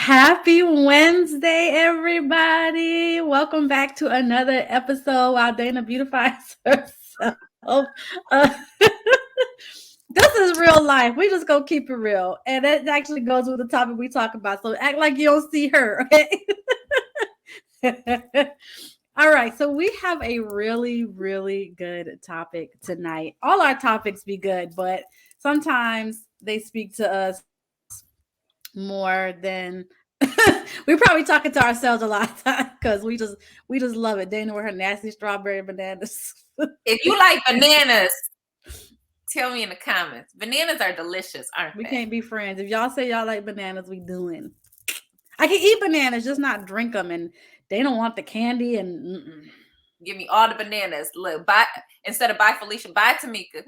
Happy Wednesday, everybody. Welcome back to another episode while Dayna beautifies herself. This is real life. We just gonna keep it real. And it actually goes with the topic we talk about. So act like you don't see her, okay? All right, so we have a really good topic tonight. All our topics be good, but sometimes they speak to us more than we're probably talking to ourselves a lot of time because we just love it. Dayna with her nasty strawberry bananas. If you like bananas, tell me in the comments. Bananas are delicious, aren't We they? can't be friends. If y'all say y'all like bananas, we doing. I can eat bananas, just not drink them. And they don't want the candy and Give me all the bananas. Look, buy instead of buy Felicia, buy Tameka.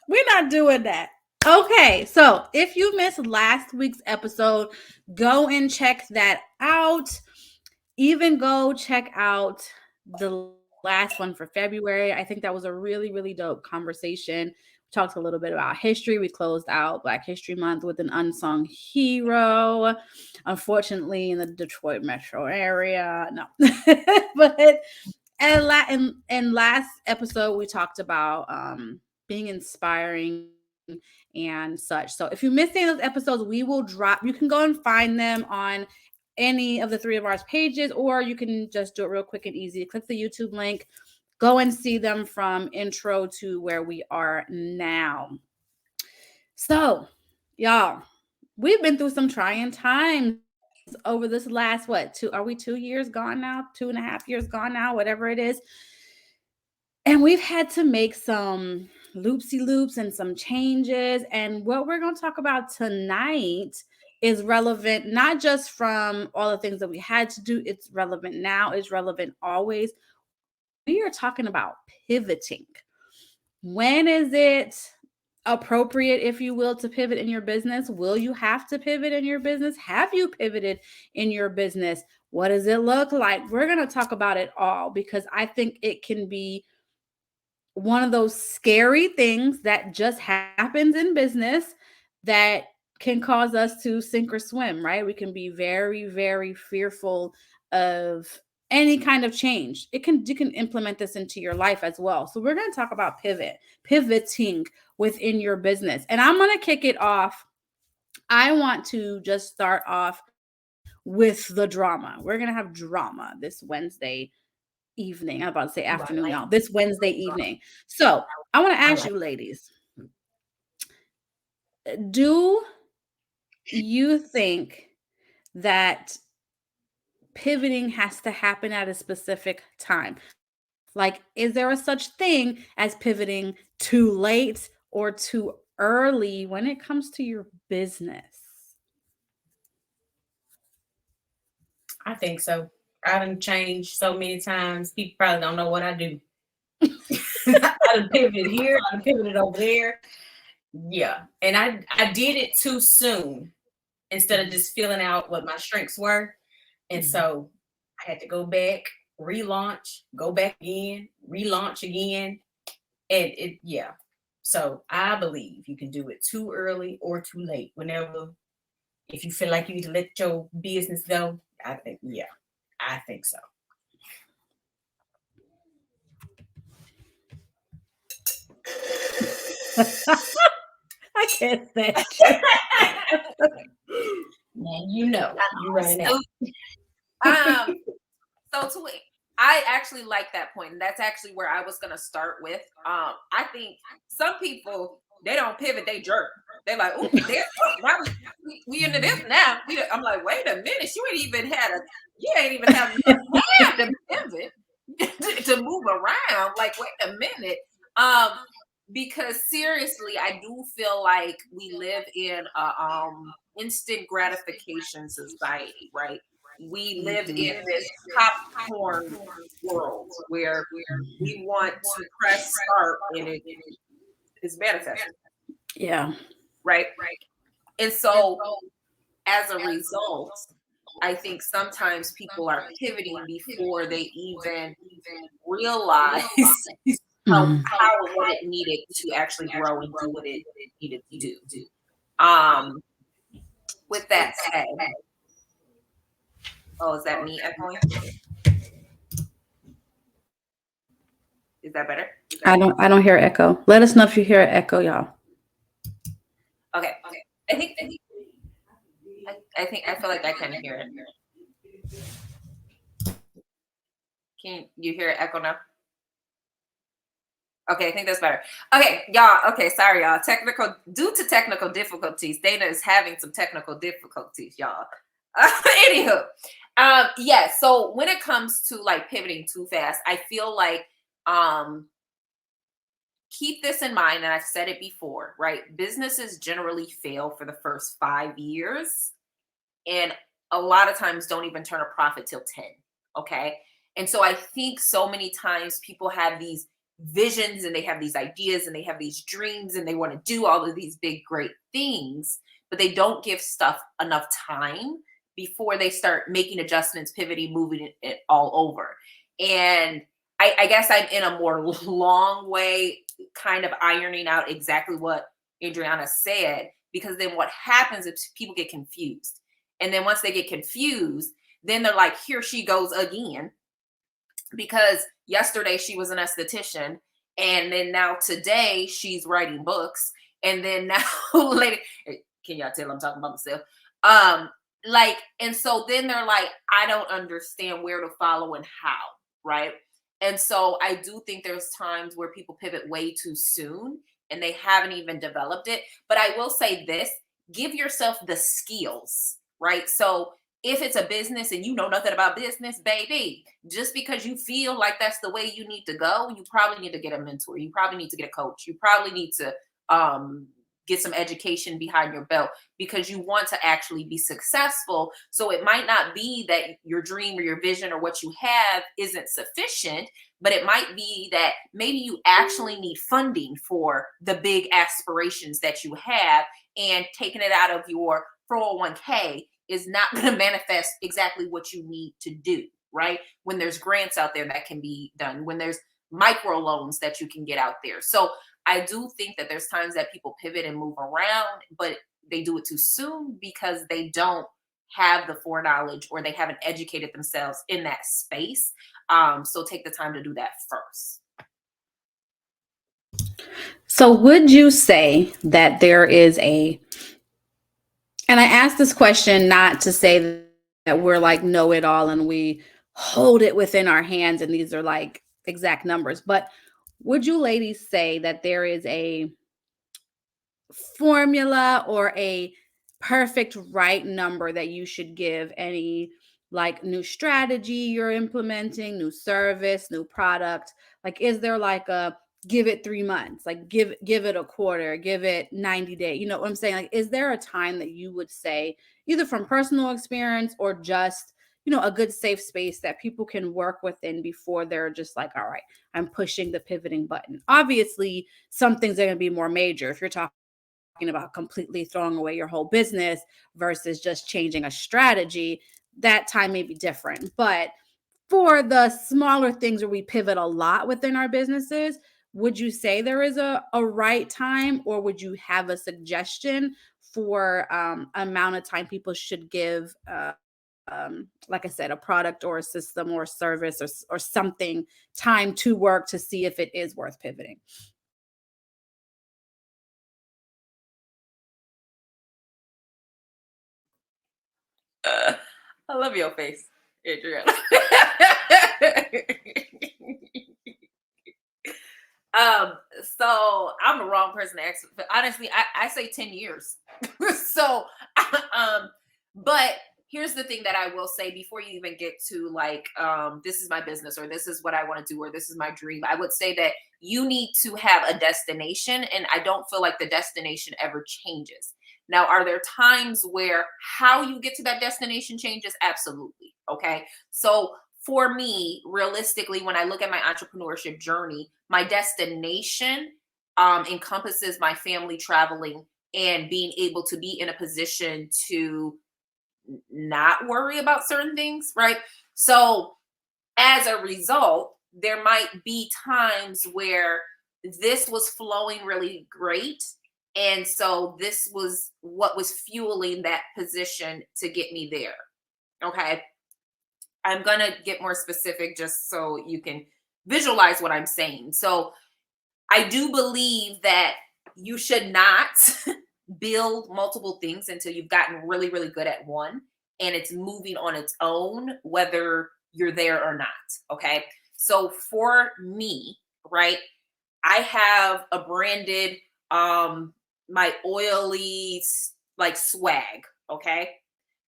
we're not doing that. Okay, so if you missed last week's episode, go and check that out. Even go check out the last one for February. I think that was a really dope conversation. We talked a little bit about history. We closed out Black History Month with an unsung hero. Unfortunately, in the Detroit metro area, no. But in last episode, we talked about being inspiring and such. So if you missed any of those episodes, we will drop. You can go and find them on any of the three of ours pages, or you can just do it real quick and easy. Click the YouTube link, go and see them from intro to where we are now. So, y'all, we've been through some trying times over this last are we 2 years gone now? 2.5 years gone now, whatever it is. And we've had to make some loopsy loops and some changes. And what we're going to talk about tonight is relevant, not just from all the things that we had to do. It's relevant now, it's relevant always. We are talking about pivoting. When is it appropriate, if you will, to pivot in your business? Will you have to pivot in your business? Have you pivoted in your business? What does it look like? We're going to talk about it all because I think it can be one of those scary things that just happens in business that can cause us to sink or swim, right? We can be very fearful of any kind of change. You can implement this into your life as well. So we're going to talk about pivoting within your business. And I'm going to kick it off. I want to just start off with the drama. We're going to have drama this Wednesday evening. I'm about to say afternoon, y'all. This Wednesday evening. So I want to ask you, ladies, do you think that pivoting has to happen at a specific time? Like, is there a such thing as pivoting too late or too early when it comes to your business? I think so. I done changed so many times. People probably don't know what I do. I done pivoted here. I done pivoted over there. Yeah. And I did it too soon instead of just filling out what my strengths were. And so I had to go back, relaunch, go back again, relaunch again. And yeah. So I believe you can do it too early or too late. Whenever, if you feel like you need to let your business go, I think so. I can't say it. Man, you running out. So I actually like that point, and that's actually where I was gonna start with. I think some people, they don't pivot, they jerk. They're like, "Oh, we into this now." I'm like, "Wait a minute, you ain't even have enough time to pivot to move around." Like, wait a minute. Because seriously, I do feel like we live in a instant gratification society, right? We live in this popcorn world where we want to press start and it is manifesting. Yeah. Right. And so as a result, I think sometimes people are pivoting before they even realize how what it needed to actually grow and do what it needed to do. With that said, oh, is that me echoing? Is that better? I don't hear echo. Let us know if you hear an echo, y'all. Okay. I feel like I can hear it. Can you hear it echo now? Okay, I think that's better. Okay, y'all. Okay, sorry, y'all. Due to technical difficulties, Dayna is having some technical difficulties, y'all. Anywho, yeah. So when it comes to like pivoting too fast, I feel like keep this in mind, and I've said it before, right? Businesses generally fail for the first 5 years, and a lot of times don't even turn a profit till 10. Okay. And so I think so many times people have these visions and they have these ideas and they have these dreams and they want to do all of these big, great things, but they don't give stuff enough time before they start making adjustments, pivoting, moving it all over. And I guess I'm in a more long way, kind of ironing out exactly what Andriana said, because then what happens is people get confused. And then once they get confused, then they're like, here she goes again. Because yesterday she was an esthetician. And then now today she's writing books. And then now later, can y'all tell I'm talking about myself? And so then they're like, I don't understand where to follow and how, right? And so I do think there's times where people pivot way too soon and they haven't even developed it. But I will say this, give yourself the skills, right? So if it's a business and you know nothing about business, baby, just because you feel like that's the way you need to go, you probably need to get a mentor. You probably need to get a coach. You probably need to get some education behind your belt because you want to actually be successful. So it might not be that your dream or your vision or what you have isn't sufficient, but it might be that maybe you actually need funding for the big aspirations that you have, and taking it out of your 401k is not going to manifest exactly what you need to do, right? When there's grants out there that can be done, when there's micro loans that you can get out there. So I do think that there's times that people pivot and move around, but they do it too soon because they don't have the foreknowledge or they haven't educated themselves in that space. So take the time to do that first. So would you say that there is and I ask this question not to say that we're like know it all and we hold it within our hands and these are like exact numbers, but would you ladies say that there is a formula or a perfect right number that you should give any like new strategy you're implementing, new service, new product? Like, is there like a give it 3 months, like give it a quarter, give it 90 days? You know what I'm saying? Like, is there a time that you would say, either from personal experience or just, you know, a good safe space that people can work within before they're just like, all right, I'm pushing the pivoting button? Obviously, some things are going to be more major. If you're talking about completely throwing away your whole business versus just changing a strategy, that time may be different. But for the smaller things where we pivot a lot within our businesses, would you say there is a right time, or would you have a suggestion for amount of time people should give, like I said, a product or a system or a service or something, time to work to see if it is worth pivoting? I love your face, Adriana. So I'm the wrong person to ask, but honestly, I say 10 years. So, but here's the thing that I will say before you even get to like, this is my business, or this is what I want to do, or this is my dream. I would say that you need to have a destination, and I don't feel like the destination ever changes. Now, are there times where how you get to that destination changes? Absolutely. Okay. So for me, realistically, when I look at my entrepreneurship journey, my destination encompasses my family traveling and being able to be in a position to not worry about certain things, right? So as a result, there might be times where this was flowing really great And so this was what was fueling that position to get me there. Okay. I'm going to get more specific just so you can visualize what I'm saying. So I do believe that you should not build multiple things until you've gotten really, really good at one and it's moving on its own, whether you're there or not. Okay. So for me, right, I have a branded, my oily like swag. Okay.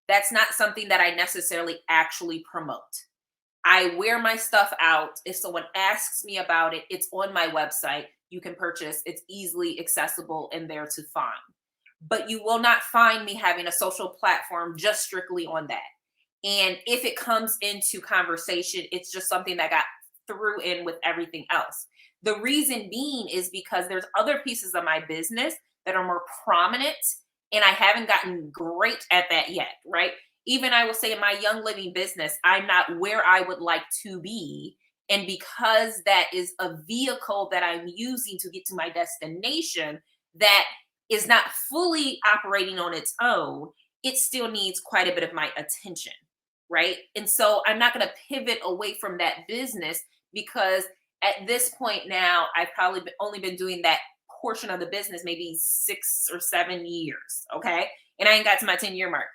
That's not something that I necessarily actually promote. I wear my stuff out. If someone asks me about it, it's on my website. You can purchase. It's easily accessible and there to find. But you will not find me having a social platform just strictly on that. And if it comes into conversation, it's just something that got through in with everything else. The reason being is because there's other pieces of my business that are more prominent and I haven't gotten great at that yet, right? Even I will say in my Young Living business, I'm not where I would like to be. And because that is a vehicle that I'm using to get to my destination that is not fully operating on its own, it still needs quite a bit of my attention, right? And so I'm not going to pivot away from that business because at this point now, I've probably only been doing that portion of the business maybe 6 or 7 years, okay? And I ain't got to my 10-year mark.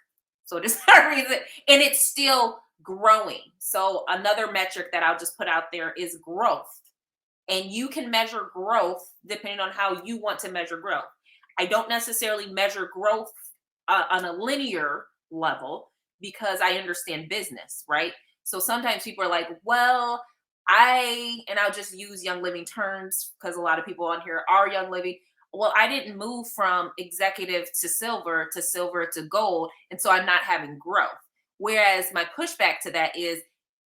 So there's no reason, and it's still growing. So another metric that I'll just put out there is growth. And you can measure growth depending on how you want to measure growth. I don't necessarily measure growth on a linear level because I understand business, right? So sometimes people are like, well, I'll just use Young Living terms because a lot of people on here are Young Living. Well, I didn't move from executive to silver to gold. And so I'm not having growth. Whereas my pushback to that is,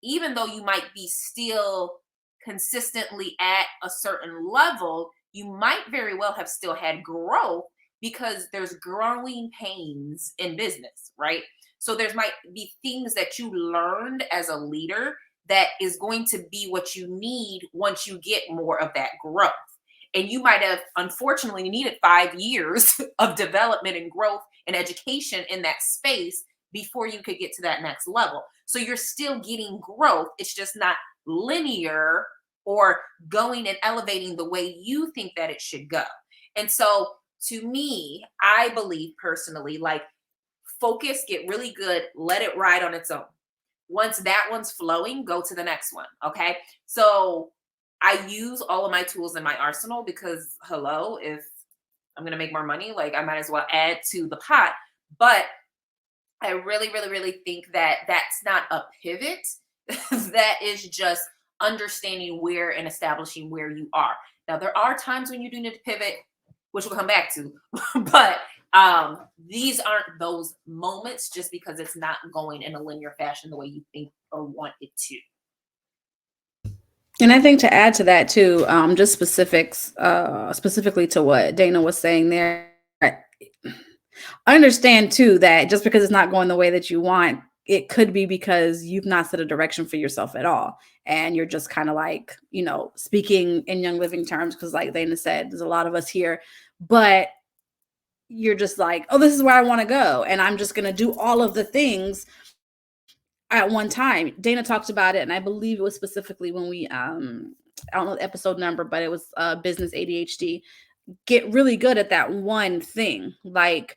even though you might be still consistently at a certain level, you might very well have still had growth because there's growing pains in business, right? So there might be things that you learned as a leader that is going to be what you need once you get more of that growth. And you might have unfortunately needed 5 years of development and growth and education in that space before you could get to that next level. So you're still getting growth. It's just not linear or going and elevating the way you think that it should go. And so to me, I believe personally, like, focus, get really good, let it ride on its own. Once that one's flowing, go to the next one. Okay. So I use all of my tools in my arsenal because, hello, if I'm going to make more money, like, I might as well add to the pot. But I really, really, really think that that's not a pivot. That is just understanding where and establishing where you are. Now, there are times when you do need to pivot, which we'll come back to, but these aren't those moments just because it's not going in a linear fashion the way you think or want it to. And I think to add to that too, just specifically to what Dayna was saying there, I understand too that just because it's not going the way that you want, it could be because you've not set a direction for yourself at all. And you're just kind of like, speaking in Young Living terms, because like Dayna said, there's a lot of us here, but you're just like, oh, this is where I want to go. And I'm just going to do all of the things at one time. Dayna talked about it, and I believe it was specifically when we, I don't know the episode number, but it was business ADHD. Get really good at that one thing. Like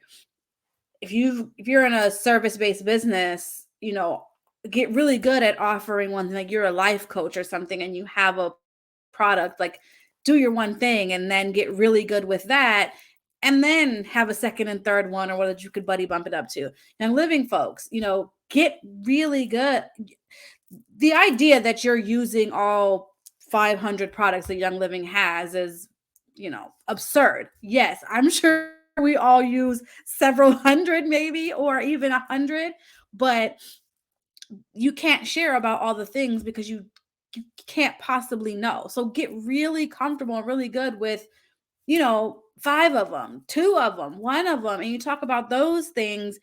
if you're in a service-based business, get really good at offering one thing. Like you're a life coach or something, and you have a product. Like do your one thing, and then get really good with that. And then have a second and third one, or whether you could buddy bump it up to. Young Living folks, get really good. The idea that you're using all 500 products that Young Living has is, absurd. Yes, I'm sure we all use several hundred maybe, or even 100, but you can't share about all the things because you can't possibly know. So get really comfortable and really good with, 5 of them, 2 of them, 1 of them. And you talk about those things,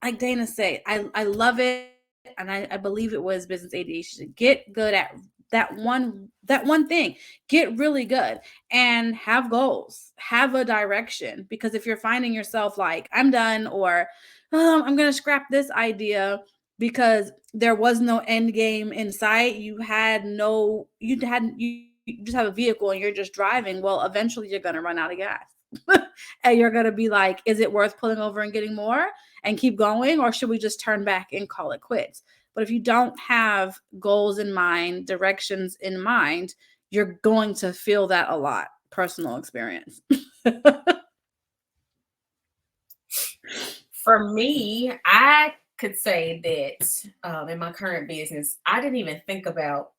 like Dayna said, I love it. And I believe it was business ADHD. Get good at that one thing. Get really good and have goals, have a direction. Because if you're finding yourself like, I'm done, or I'm gonna scrap this idea because there was no end game in sight, you just have a vehicle and you're just driving, well, eventually you're gonna run out of gas. And you're gonna be like, is it worth pulling over and getting more and keep going, or should we just turn back and call it quits? But if you don't have goals in mind, directions in mind, you're going to feel that a lot. Personal experience. For me, I could say that in my current business, I didn't even think about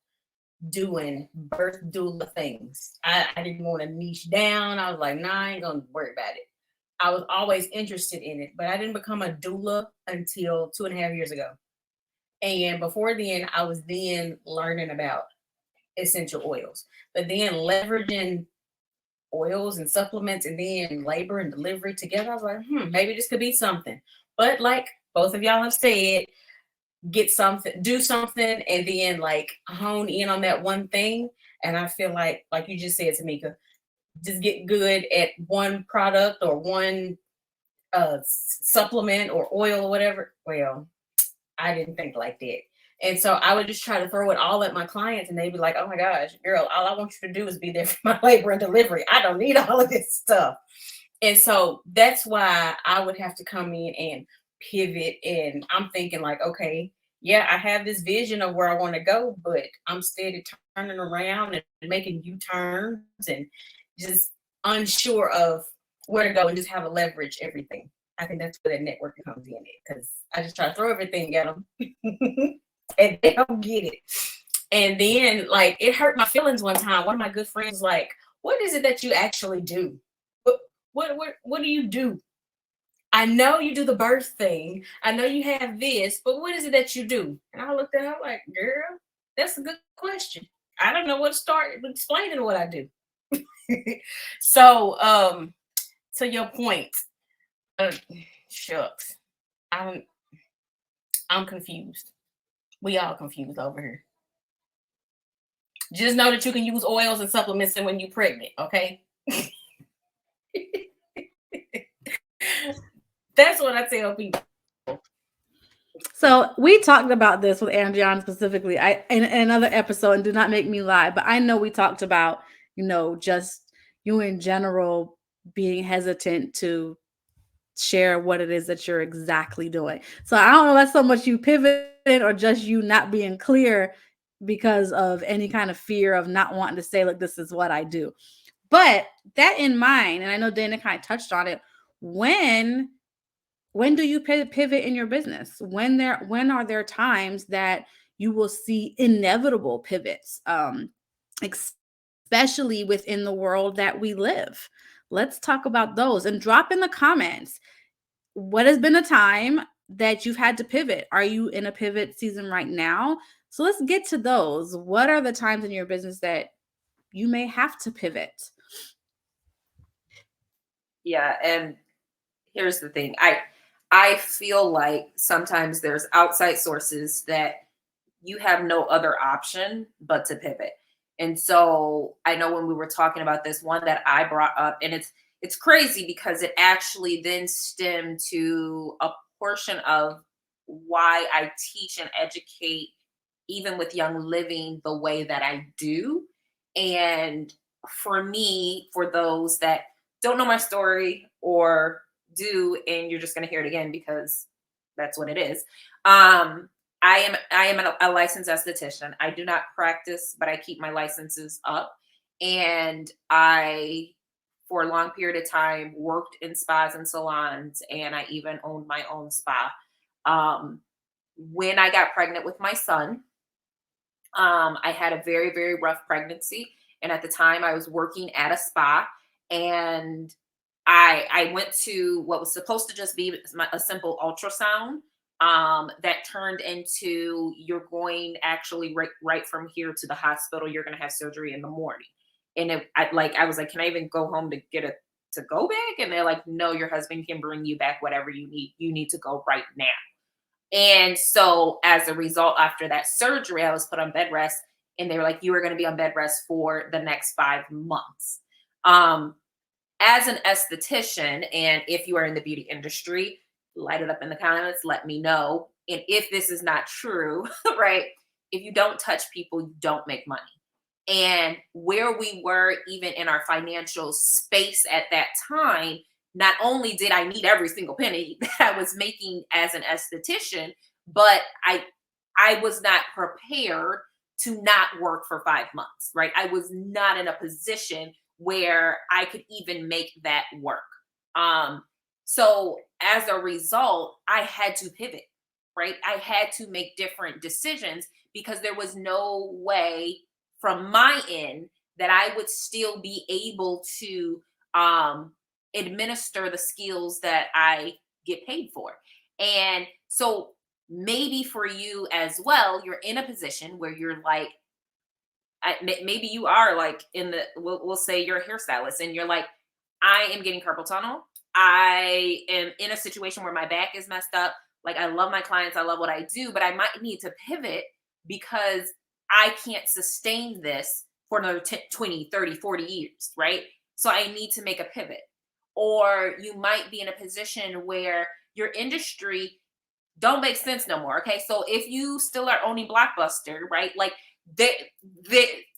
doing birth doula things. I didn't want to niche down. I was like, nah, I ain't gonna worry about it. I was always interested in it, but I didn't become a doula until 2.5 years ago. And before then, I was then learning about essential oils, but then leveraging oils and supplements and then labor and delivery together. I was like, maybe this could be something. But like both of y'all have said, get something, do something, and then like hone in on that one thing. And I feel like you just said, Tameka, just get good at one product or one supplement or oil or whatever. Well, I didn't think like that. And so I would just try to throw it all at my clients, and they'd be like, oh my gosh, girl, all I want you to do is be there for my labor and delivery. I don't need all of this stuff. And so that's why I would have to come in and pivot. And I'm thinking like, okay, yeah, I have this vision of where I want to go, but I'm steady turning around and making U-turns and just unsure of where to go and just how to leverage everything. I think that's where that networking comes in, because I just try to throw everything at them and they don't get it. And then like it hurt my feelings one time. One of my good friends was like, what is it that you actually do? What do you do? I know you do the birth thing. I know you have this, but what is it that you do? And I looked at her like, girl, that's a good question. I don't know what to start explaining what I do. So, to your point, shucks, I'm confused. We all confused over here. Just know that you can use oils and supplements and when you're pregnant, okay? That's what I tell people. So we talked about this with Andriana specifically in another episode, and do not make me lie, but I know we talked about, just you in general being hesitant to share what it is that you're exactly doing. So I don't know if that's so much you pivoting or just you not being clear because of any kind of fear of not wanting to say, look, this is what I do. But that in mind, and I know Dayna kind of touched on it, when do you pivot in your business? When are there times that you will see inevitable pivots, especially within the world that we live? Let's talk about those and drop in the comments. What has been a time that you've had to pivot? Are you in a pivot season right now? So let's get to those. What are the times in your business that you may have to pivot? Yeah, and here's the thing. I feel like sometimes there's outside sources that you have no other option but to pivot. And so I know when we were talking about this one that I brought up, and it's crazy because it actually then stemmed to a portion of why I teach and educate even with Young Living the way that I do. And for me, for those that don't know my story or do, and you're just going to hear it again because that's what it is. I am a licensed esthetician. I do not practice, but I keep my licenses up. And I, for a long period of time, worked in spas and salons, and I even owned my own spa. When I got pregnant with my son, I had a very, very rough pregnancy. And at the time I was working at a spa, and I went to what was supposed to just be a simple ultrasound that turned into, you're going actually right from here to the hospital. You're going to have surgery in the morning. And I was like, can I even go home to get to go back? And they're like, no, your husband can bring you back whatever you need. You need to go right now. And so as a result, after that surgery, I was put on bed rest. and they were like, you are going to be on bed rest for the next 5 months. As an esthetician, and if you are in the beauty industry, light it up in the comments, let me know. And if this is not true, right? If you don't touch people, you don't make money. And where we were, even in our financial space at that time, not only did I need every single penny that I was making as an esthetician, but I was not prepared to not work for 5 months, right? I was not in a position where I could even make that work. So as a result, I had to pivot, right? I had to make different decisions because there was no way from my end that I would still be able to administer the skills that I get paid for. And so maybe for you as well, you're in a position where you're like, maybe you are like in the, we'll say you're a hairstylist and you're like, I am getting carpal tunnel. I am in a situation where my back is messed up. Like, I love my clients, I love what I do, but I might need to pivot because I can't sustain this for another 10, 20, 30, 40 years, right? So I need to make a pivot. Or you might be in a position where your industry don't make sense no more. Okay. So if you still are owning Blockbuster, right? Like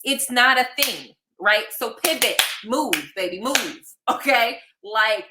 it's not a thing, right? So pivot, move, baby, move. Okay. Like,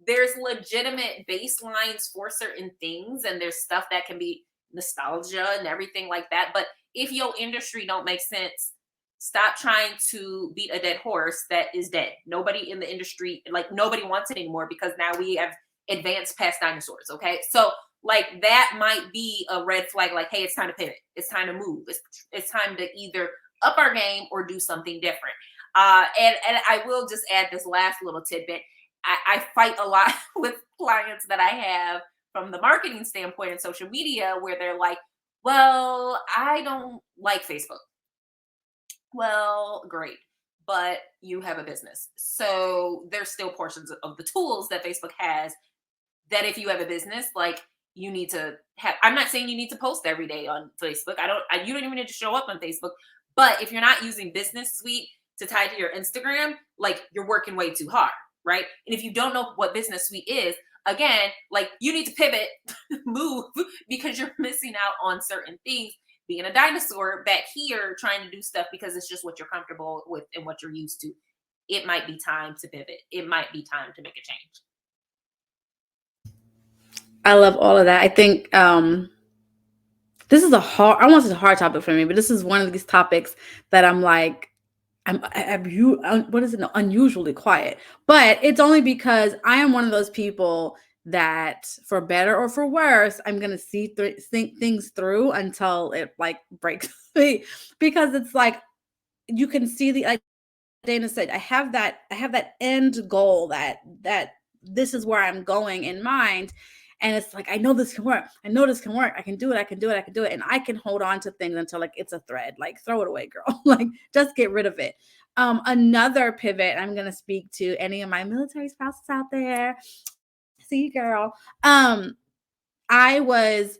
there's legitimate baselines for certain things, and there's stuff that can be nostalgia and everything like that. But if your industry don't make sense, stop trying to beat a dead horse that is dead. Nobody in the industry, like, nobody wants it anymore because now we have advanced past dinosaurs. Okay. So like, that might be a red flag. Like, hey, it's time to pivot. It's time to move. It's time to either up our game or do something different. And I will just add this last little tidbit. I fight a lot with clients that I have from the marketing standpoint and social media, where they're like, well, I don't like Facebook. Well, great, but you have a business. So there's still portions of the tools that Facebook has that if you have a business, like, you need to have. I'm not saying you need to post every day on Facebook. You don't even need to show up on Facebook. But if you're not using Business Suite to tie to your Instagram, like, you're working way too hard, right? And if you don't know what Business Suite is, again, like, you need to pivot, move, because you're missing out on certain things. Being a dinosaur back here trying to do stuff because it's just what you're comfortable with and what you're used to. It might be time to pivot. It might be time to make a change. I love all of that. I think this is I want to say a hard topic for me, but this is one of these topics that I'm like, unusually quiet. But it's only because I am one of those people that, for better or for worse, I'm gonna think things through until it like breaks me, because it's like, you can see like Dayna said, I have that end goal that this is where I'm going in mind. And it's like, I know this can work. I know this can work. I can do it. I can do it. I can do it. And I can hold on to things until like it's a thread. Like, throw it away, girl. Like, just get rid of it. Another pivot, I'm going to speak to any of my military spouses out there. See you, girl. I was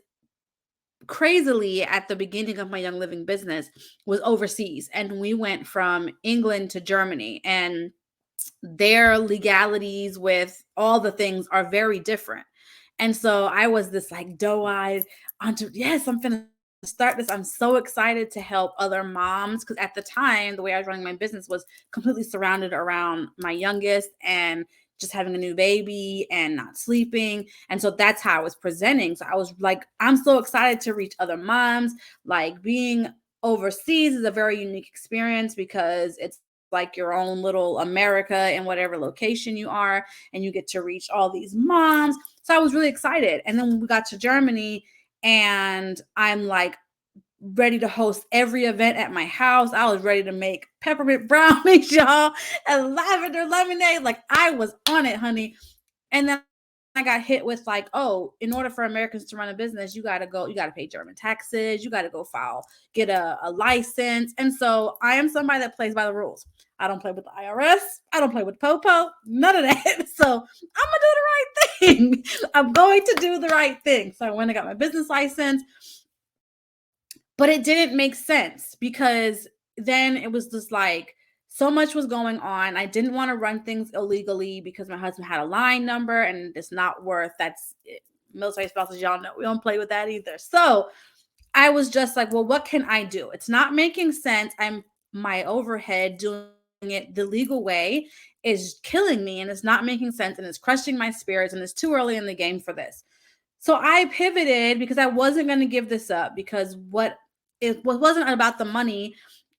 crazily, at the beginning of my Young Living business, was overseas. And we went from England to Germany. And their legalities with all the things are very different. And so I was this like doe-eyed yes, I'm finna start this. I'm so excited to help other moms, because at the time, the way I was running my business was completely surrounded around my youngest and just having a new baby and not sleeping. And so that's how I was presenting. So I was like, I'm so excited to reach other moms. Like, being overseas is a very unique experience because it's like your own little America in whatever location you are, and you get to reach all these moms. So I was really excited. And then we got to Germany, and I'm like ready to host every event at my house. I was ready to make peppermint brownies, y'all, and lavender lemonade. Like, I was on it, honey. And then I got hit with like, oh, in order for Americans to run a business, you got to pay German taxes. You got to go get a license. And so I am somebody that plays by the rules. I don't play with the IRS. I don't play with Popo, none of that. So I'm going to do the right thing. I'm going to do the right thing. So I went and got my business license, but it didn't make sense because then it was just like so much was going on. I didn't want to run things illegally because my husband had a line number and it's not worth military spouses, y'all know we don't play with that either. So I was just like, well, what can I do? It's not making sense. My overhead doing it the legal way is killing me and it's not making sense and it's crushing my spirits and it's too early in the game for this. So I pivoted because I wasn't going to give this up because it wasn't about the money.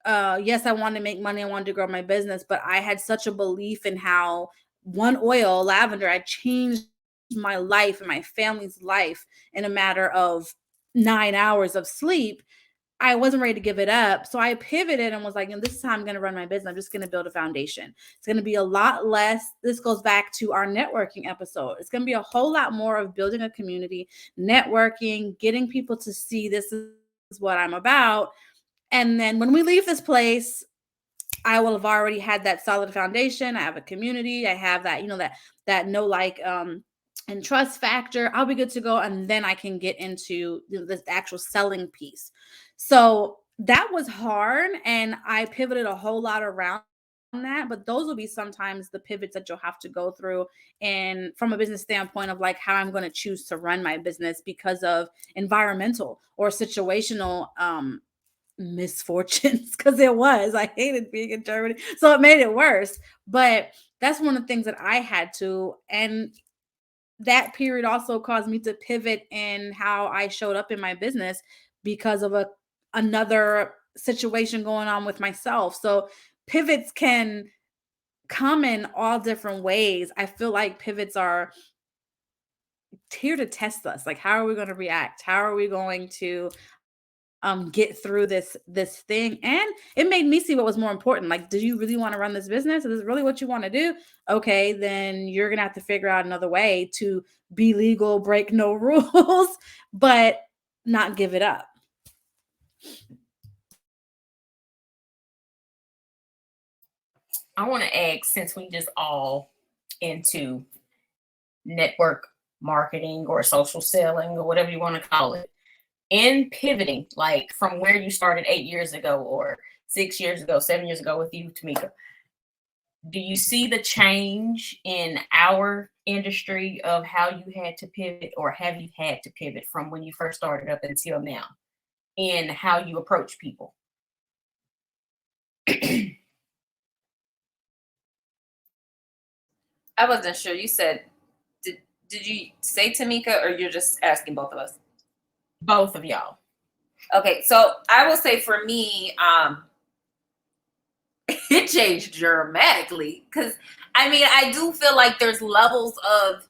Yes, I wanted to make money. I wanted to grow my business, but I had such a belief in how one oil, lavender, had changed my life and my family's life in a matter of 9 hours of sleep. I wasn't ready to give it up. So I pivoted and was like, this is how I'm going to run my business. I'm just going to build a foundation. It's going to be a lot less. This goes back to our networking episode. It's going to be a whole lot more of building a community, networking, getting people to see this is what I'm about. And then when we leave this place, I will have already had that solid foundation. I have a community. I have that, that no like, and trust factor. I'll be good to go. And then I can get into this actual selling piece. So that was hard. And I pivoted a whole lot around that, but those will be sometimes the pivots that you'll have to go through. And from a business standpoint of like how I'm going to choose to run my business because of environmental or situational, misfortunes, because I hated being in Germany, so it made it worse. But that's one of the things that I had to, and that period also caused me to pivot in how I showed up in my business because of another situation going on with myself. So pivots can come in all different ways. I feel like pivots are here to test us. Like, how are we going to react? How are we going to get through this thing? And it made me see what was more important. Like, do you really want to run this business? Is this really what you want to do? Okay, then you're gonna have to figure out another way to be legal, break no rules, but not give it up. I want to ask, since we just all into network marketing or social selling or whatever you want to call it, in pivoting, like from where you started 8 years ago or 6 years ago, 7 years ago with you, Tameka, do you see the change in our industry of how you had to pivot, or have you had to pivot from when you first started up until now in how you approach people? I wasn't sure. You said, did you say Tameka, or you're just asking both of us? Both of y'all. Okay, so I will say for me, it changed dramatically because I do feel like there's levels of.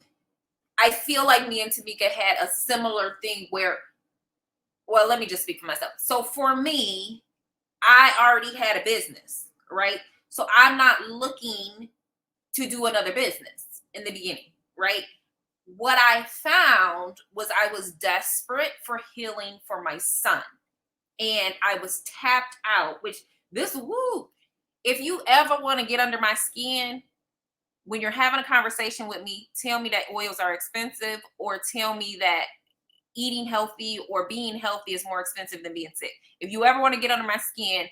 I feel like me and Tameka had a similar thing where, well, let me just speak for myself. So for me, I already had a business, right? So I'm not looking to do another business in the beginning, right? What I found was I was desperate for healing for my son. And I was tapped out, which if you ever want to get under my skin, when you're having a conversation with me, tell me that oils are expensive, or tell me that eating healthy or being healthy is more expensive than being sick. If you ever want to get under my skin,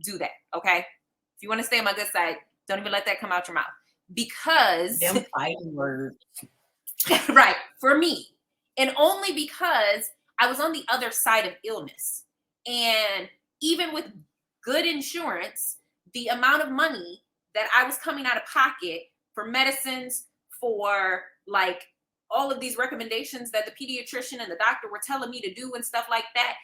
do that, okay? If you want to stay on my good side, don't even let that come out your mouth. Because them fighting words. Right, for me. And only because I was on the other side of illness. And even with good insurance, the amount of money that I was coming out of pocket for medicines, for like all of these recommendations that the pediatrician and the doctor were telling me to do and stuff like that,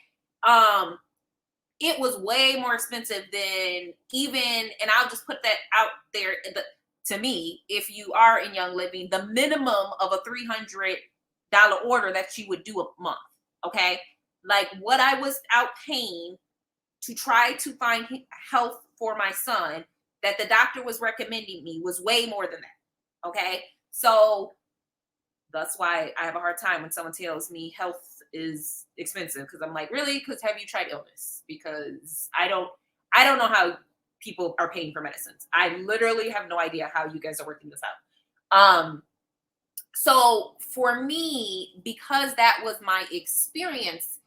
it was way more expensive than even, and I'll just put that out there, to me, if you are in Young Living, the minimum of a $300 order that you would do a month, okay? Like what I was out paying to try to find health for my son that the doctor was recommending me was way more than that, okay? So that's why I have a hard time when someone tells me health is expensive, because I'm like, really? Because have you tried illness? Because I don't know how people are paying for medicines. I literally have no idea how you guys are working this out. So for me, because that was my experience,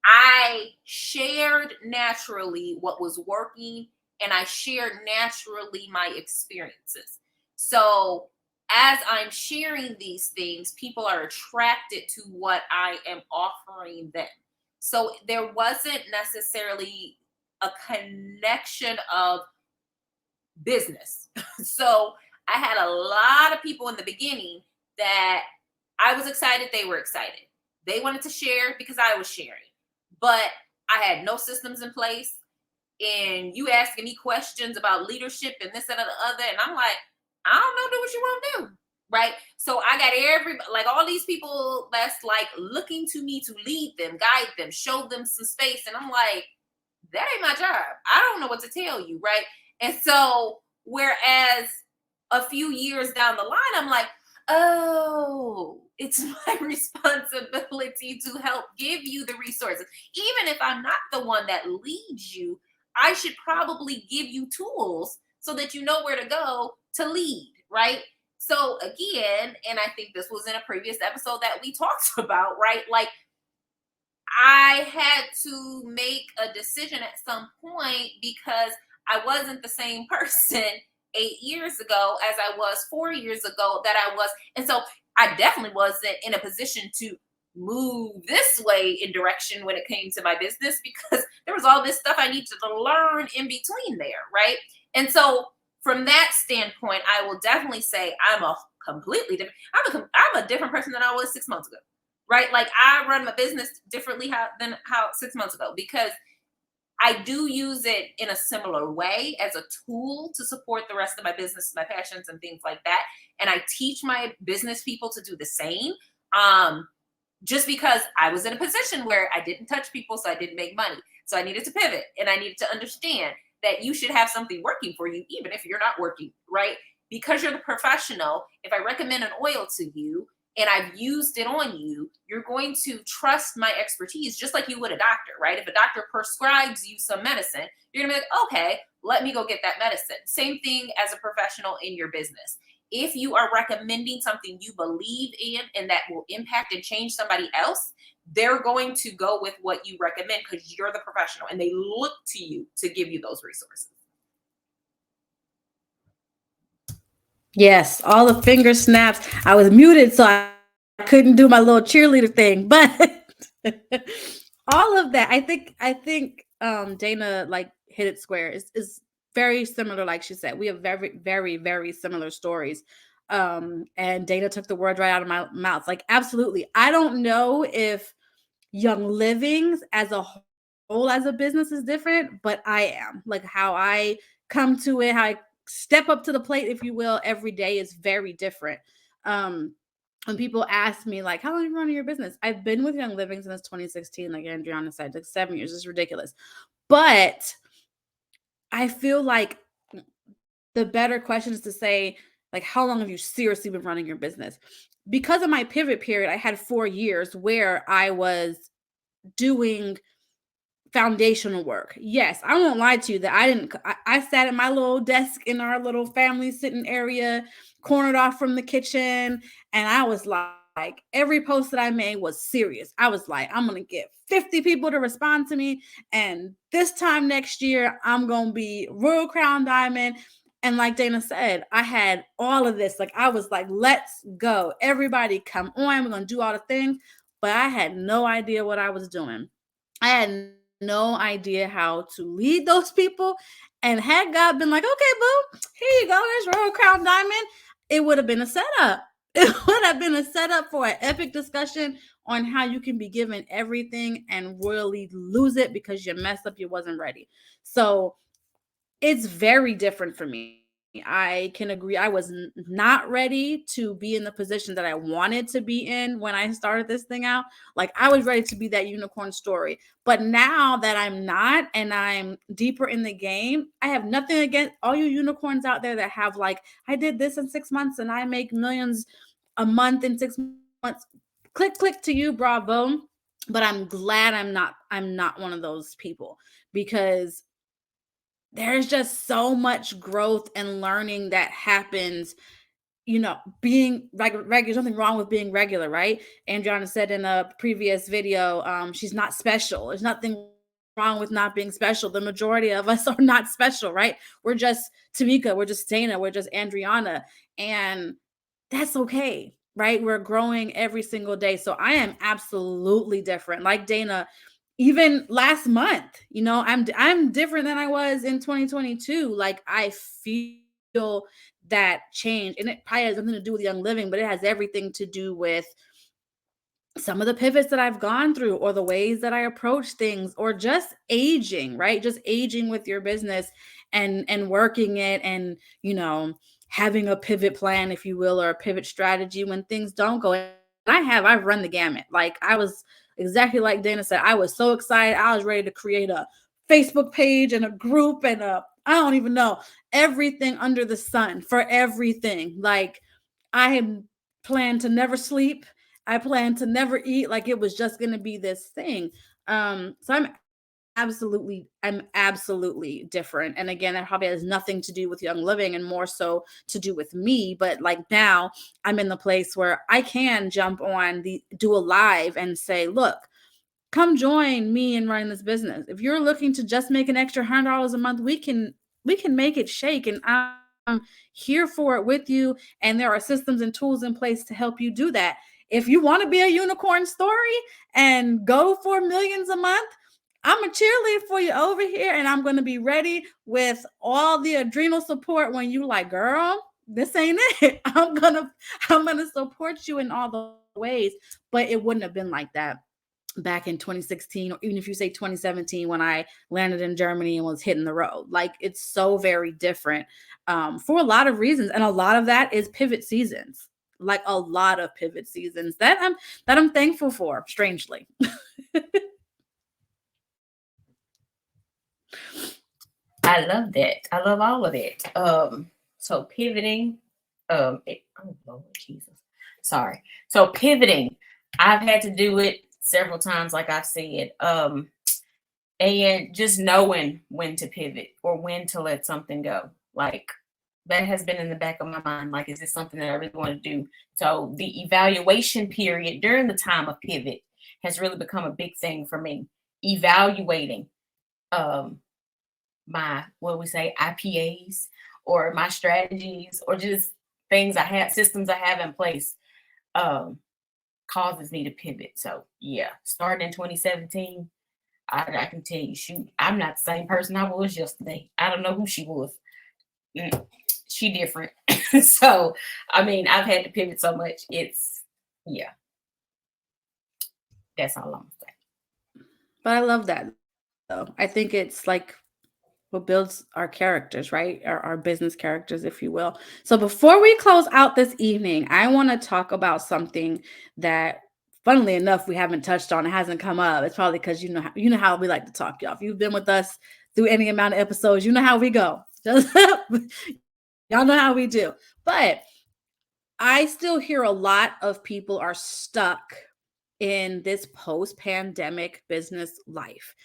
I shared naturally what was working, and I shared naturally my experiences. So as I'm sharing these things, people are attracted to what I am offering them. So there wasn't necessarily a connection of business. So I had a lot of people in the beginning that I was excited, they were excited. They wanted to share because I was sharing. But I had no systems in place. And you asking me questions about leadership and this and the other. And I'm like, I don't know, do what you want to do. Right. So I got like all these people that's like looking to me to lead them, guide them, show them some space. And I'm like, that ain't my job. I don't know what to tell you, right? And so, whereas a few years down the line, I'm like, oh, it's my responsibility to help give you the resources. Even if I'm not the one that leads you, I should probably give you tools so that you know where to go to lead, right? So, again, and I think this was in a previous episode that we talked about, right? Like, I had to make a decision at some point because I wasn't the same person 8 years ago as I was 4 years ago that I was. And so I definitely wasn't in a position to move this way in direction when it came to my business because there was all this stuff I needed to learn in between there, right? And so from that standpoint, I will definitely say I'm a completely different, I'm a different person than I was 6 months ago, right? Like I run my business differently than how 6 months ago because I do use it in a similar way as a tool to support the rest of my business, my passions, and things like that. And I teach my business people to do the same. Just because I was in a position where I didn't touch people, so I didn't make money. So I needed to pivot and I needed to understand that you should have something working for you, even if you're not working, right? Because you're the professional, if I recommend an oil to you and I've used it on you, you're going to trust my expertise just like you would a doctor, right? If a doctor prescribes you some medicine, you're gonna be like, okay, let me go get that medicine. Same thing as a professional in your business. If you are recommending something you believe in and that will impact and change somebody else, they're going to go with what you recommend because you're the professional and they look to you to give you those resources. Yes, all the finger snaps. I was muted, so I couldn't do my little cheerleader thing. But all of that, I think Dayna like hit it square. Is very similar, like she said. We have very, very, very similar stories. And Dayna took the word right out of my mouth. Like, absolutely. I don't know if Young Livings as a whole as a business is different, but I am. Like how I come to it, how I step up to the plate, if you will, every day is very different. When people ask me like, how long have you running your business? I've been with Young Living since 2016, like Andriana said, like 7 years. It's ridiculous. But I feel like the better question is to say, like, how long have you seriously been running your business? Because of my pivot period, I had 4 years where I was doing foundational work. Yes, I won't lie to you that I sat at my little desk in our little family sitting area, cornered off from the kitchen, and I was like, every post that I made was serious. I was like, I'm going to get 50 people to respond to me, and this time next year, I'm going to be Royal Crown Diamond. And like Dayna said, I had all of this. Like, I was like, let's go. Everybody come on. We're going to do all the things. But I had no idea what I was doing. I had no idea how to lead those people. And had God been like, okay, boo, here you go, here's Royal Crown Diamond, it would have been a setup. It would have been a setup for an epic discussion on how you can be given everything and royally lose it because you messed up, you wasn't ready. So it's very different for me. I can agree. I was not ready to be in the position that I wanted to be in when I started this thing out. Like I was ready to be that unicorn story. But now that I'm not and I'm deeper in the game, I have nothing against all you unicorns out there that have like, I did this in 6 months and I make millions a month in 6 months. Click to you, bravo. But I'm glad I'm not one of those people because there's just so much growth and learning that happens being regular, something wrong with being regular, right? Andriana said in a previous video, she's not special. There's nothing wrong with not being special. The majority of us are not special, right? We're just Tameka, we're just Dayna, we're just Andriana, and that's okay, right? We're growing every single day. So I am absolutely different. Like Dayna, even last month, I'm different than I was in 2022. Like I feel that change, and it probably has nothing to do with Young Living, but it has everything to do with some of the pivots that I've gone through, or the ways that I approach things, or just aging, right? Just aging with your business and working it, and having a pivot plan, if you will, or a pivot strategy when things don't go. And I've run the gamut. Like I was exactly like Dayna said, I was so excited. I was ready to create a Facebook page and a group and I don't even know, everything under the sun for everything. Like I had planned to never sleep. I planned to never eat. Like it was just going to be this thing. So I'm absolutely different. And again, that probably has nothing to do with Young Living and more so to do with me. But like now I'm in the place where I can jump on do a live and say, look, come join me in running this business. If you're looking to just make an extra $100 a month, we can make it shake. And I'm here for it with you. And there are systems and tools in place to help you do that. If you want to be a unicorn story and go for millions a month, I'm a cheerleader for you over here, and I'm going to be ready with all the adrenal support when you like, girl, this ain't it. I'm gonna support you in all the ways, but it wouldn't have been like that back in 2016, or even if you say 2017, when I landed in Germany and was hitting the road. Like it's so very different for a lot of reasons, and a lot of that is pivot seasons. Like a lot of pivot seasons that I'm thankful for, strangely. I love that. I love all of it. So pivoting, oh Lord Jesus. Sorry. So pivoting, I've had to do it several times, like I've said. And just knowing when to pivot or when to let something go. Like that has been in the back of my mind. Like, is this something that I really want to do? So the evaluation period during the time of pivot has really become a big thing for me. Evaluating my, what we say, IPAs, or my strategies, or just things I have, systems I have in place, causes me to pivot. So yeah, starting in 2017, I can tell you, shoot, I'm not the same person I was yesterday. I don't know who she was. She different. So, I mean, I've had to pivot so much. Yeah. That's all I'm gonna say. But I love that, though. I think it's like what builds our characters, right? Our business characters, if you will. So before we close out this evening, I want to talk about something that, funnily enough, we haven't touched on. It hasn't come up. It's probably because you know how we like to talk, y'all. If you've been with us through any amount of episodes, you know how we go. Just y'all know how we do. But I still hear a lot of people are stuck in this post-pandemic business life.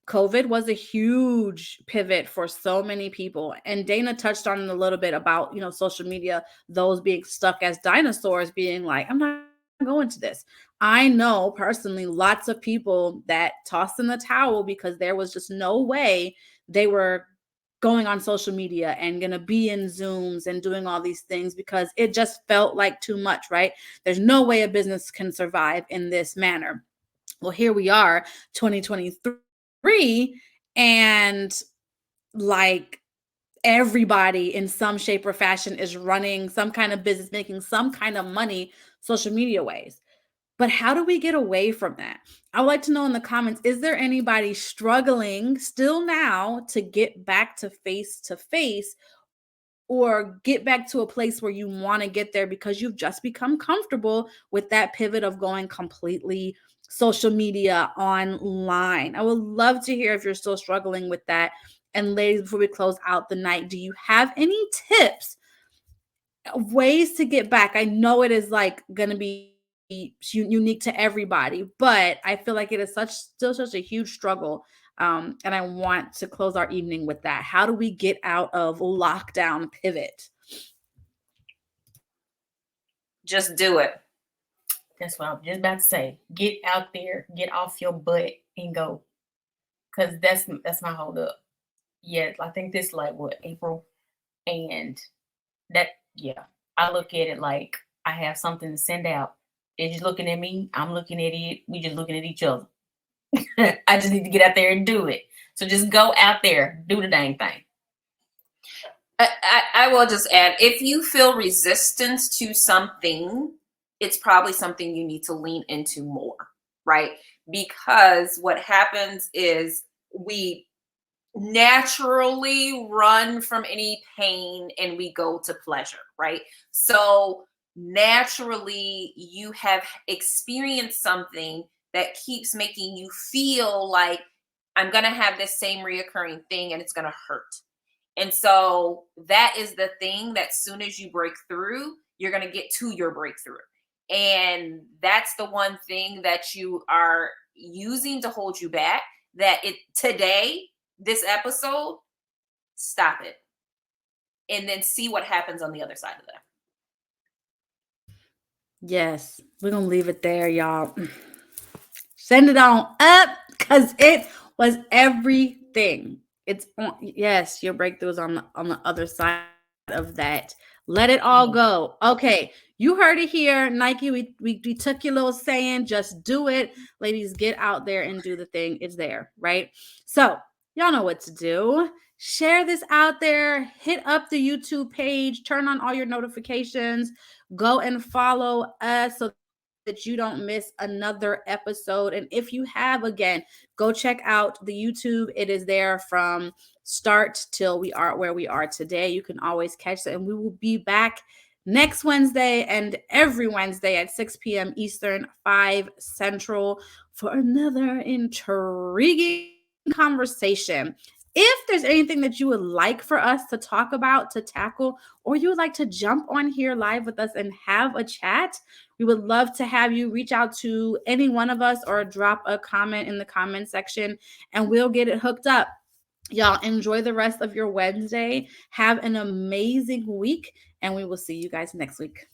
COVID was a huge pivot for so many people. And Dayna touched on it a little bit about, social media, those being stuck as dinosaurs, being like, I'm not going to this. I know personally lots of people that tossed in the towel because there was just no way they were going on social media and going to be in Zooms and doing all these things because it just felt like too much, right? There's no way a business can survive in this manner. Well, here we are, 2023, and like everybody in some shape or fashion is running some kind of business, making some kind of money social media ways. But how do we get away from that? I would like to know in the comments, is there anybody struggling still now to get back to face, or get back to a place where you want to get there because you've just become comfortable with that pivot of going completely social media online? I would love to hear if you're still struggling with that. And ladies, before we close out the night, do you have any tips, ways to get back? I know it is like going to be unique to everybody, but I feel like it is still such a huge struggle. And I want to close our evening with that. How do we get out of lockdown pivot? Just do it. That's what I'm just about to say. Get out there, get off your butt, and go. Cause that's my hold up. Yeah, I think this like what April, and that yeah, I look at it like I have something to send out. They're just looking at me. I'm looking at it. We just looking at each other. I just need to get out there and do it. So just go out there, do the dang thing. I will just add, if you feel resistance to something, it's probably something you need to lean into more, right? Because what happens is we naturally run from any pain and we go to pleasure, right? So naturally, you have experienced something that keeps making you feel like I'm going to have this same reoccurring thing and it's going to hurt. And so that is the thing that soon as you break through, you're going to get to your breakthrough. And that's the one thing that you are using to hold you back. That today, this episode, stop it. And then see what happens on the other side of that. Yes, we're going to leave it there, y'all. Send it on up because it was everything. It's on. Yes, your breakthrough is on the other side of that. Let it all go. Okay, you heard it here, Nike. We took your little saying, just do it. Ladies, get out there and do the thing. It's there, right? So y'all know what to do. Share this out there. Hit up the YouTube page. Turn on all your notifications. Go and follow us so that you don't miss another episode. And if you have, again, go check out the YouTube. It is there from start till we are where we are today. You can always catch it. And we will be back next Wednesday and every Wednesday at 6 p.m. Eastern, 5 Central for another intriguing conversation. If there's anything that you would like for us to talk about, to tackle, or you would like to jump on here live with us and have a chat, we would love to have you reach out to any one of us or drop a comment in the comment section and we'll get it hooked up. Y'all enjoy the rest of your Wednesday. Have an amazing week and we will see you guys next week.